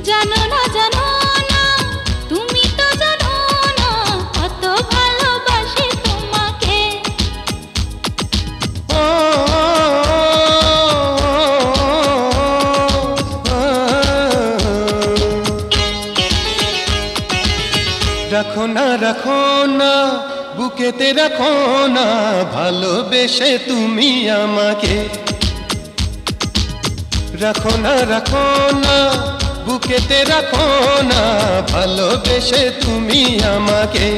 জানো না জানো না, তুমি তো জানো না কত ভালোবাসি তোমাকে। রাখো না রাখো না, বুকেতে রাখো না, ভালোবেসে তুমি আমাকে। রাখো না রাখো না, বুকেতে রাখো না, ভালোবেসে তুমি আমাকে।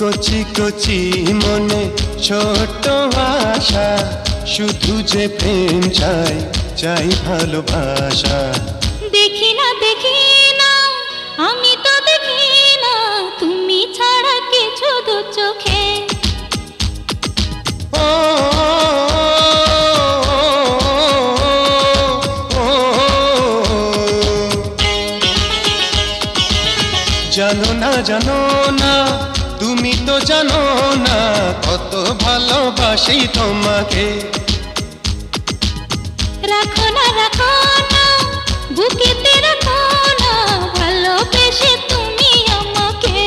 কচি কচি মনে ছোট আশা, শুধু যে প্রেম চাই, চাই ভালোবাসা। দেখি না আমি তো দেখি না, তুমি ছাড়া কিছু দু চোখে। জানো না জানো না, তুমি তো জানো না কত ভালোবাসি তোমাকে। রাখো না বুকেতে রাখো না, ভালোবেসে তুমি আমাকে।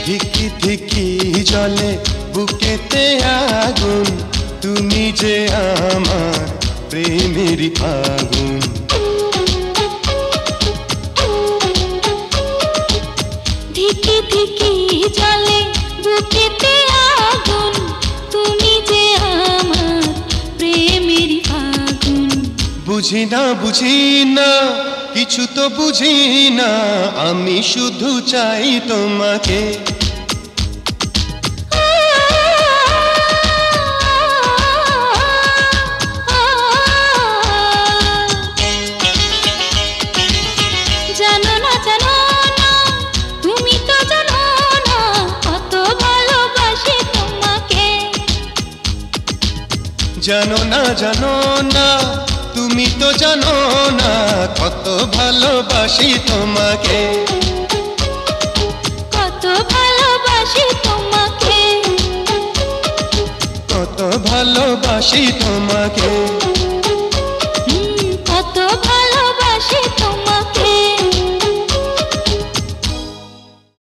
ধিকি ধিকি জলে বুকেতে আগুন, তুমি যে আমার প্রেমেরই আগুন। ধিকি ধিকি জলে বুকেতে আগুন, তুমি যে আমার প্রেমেরই আগুন। বুঝি না কিছু তো বুঝি না, আমি শুধু চাই তোমাকে। জানো না তুমি তো জানো না কত ভালোবাসি তোমাকে। জানো না তুমি তো জানো না কত ভালোবাসি তোমাকে। কত ভালোবাসি তোমাকে, কত ভালোবাসি তোমাকে।